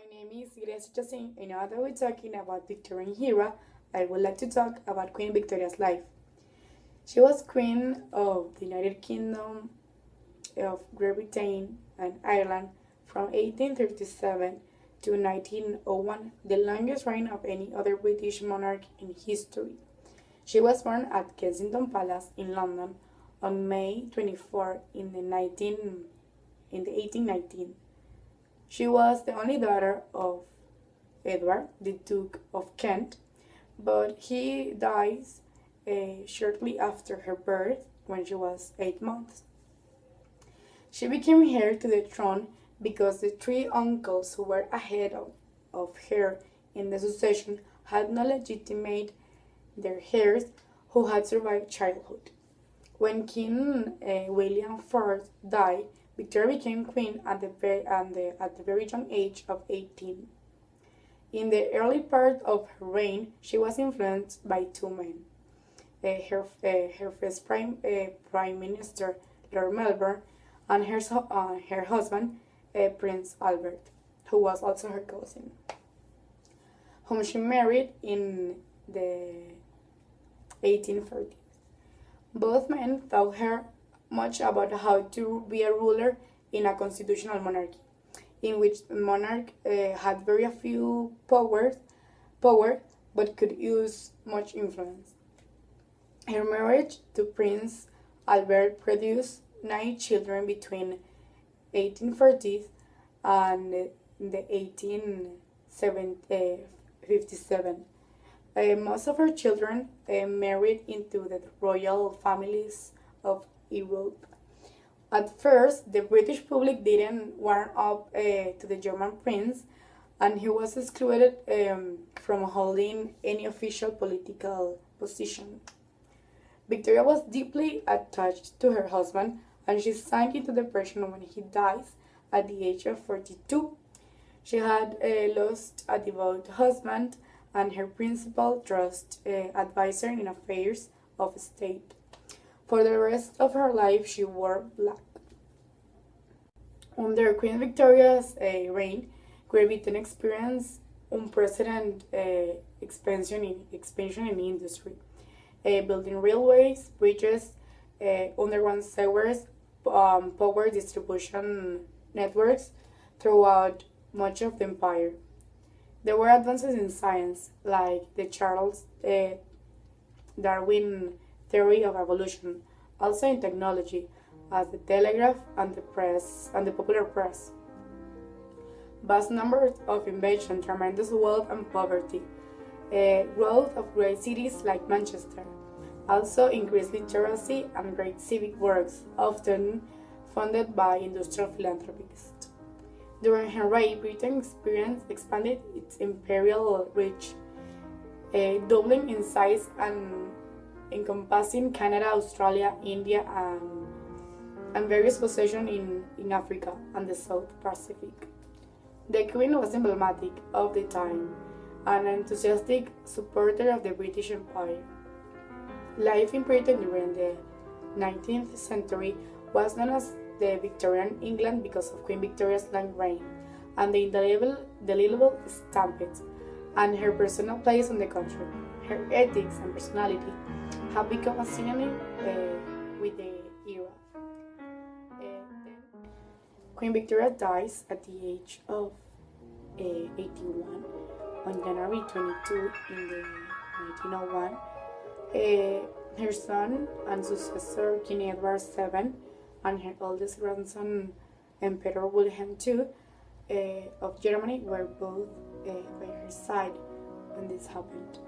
My name is Grace Singh, and now that we're talking about Victorian era, I would like to talk about Queen Victoria's life. She was Queen of the United Kingdom of Great Britain and Ireland from 1837 to 1901, the longest reign of any other British monarch in history. She was born at Kensington Palace in London on May 24 in the 1819. She was the only daughter of Edward, the Duke of Kent, but he dies shortly after her birth when she was 8 months. She became heir to the throne because the three uncles who were ahead of her in the succession had not legitimate their heirs who had survived childhood. When King William IV died, Victoria became queen at the very young age of 18. In the early part of her reign, she was influenced by two men. Her first prime minister, Lord Melbourne, and her husband, Prince Albert, who was also her cousin, whom she married in the 1830s. Both men taught her much about how to be a ruler in a constitutional monarchy, in which the monarch had very few power, but could use much influence. Her marriage to Prince Albert produced 9 children between 1840s and the 1857. Most of her children married into the royal families of Europe. At first, the British public didn't warm up to the German prince, and he was excluded from holding any official political position. Victoria was deeply attached to her husband, and she sank into depression when he dies at the age of 42. She had lost a devout husband and her principal trust advisor in affairs of state. For the rest of her life, she wore black. Under Queen Victoria's reign, Great Britain experienced unprecedented expansion in industry, building railways, bridges, underground sewers, power distribution networks throughout much of the empire. There were advances in science, like the Charles Darwin theory of evolution, also in technology, as the telegraph and the press and the popular press. Vast numbers of invention, tremendous wealth and poverty, growth of great cities like Manchester, also increased literacy and great civic works, often funded by industrial philanthropists. During her reign, Britain expanded its imperial reach, doubling in size and encompassing Canada, Australia, India, and various possessions in Africa and the South Pacific. The Queen was emblematic of the time, an enthusiastic supporter of the British Empire. Life in Britain during the 19th century was known as the Victorian England because of Queen Victoria's long reign and the indelible stamp and her personal place in the country. Her ethics and personality have become a synonym with the era. Queen Victoria dies at the age of 81 on January 22 in the 1901. Her son and successor, King Edward VII, and her oldest grandson, Emperor Wilhelm II of Germany, were both by her side when this happened.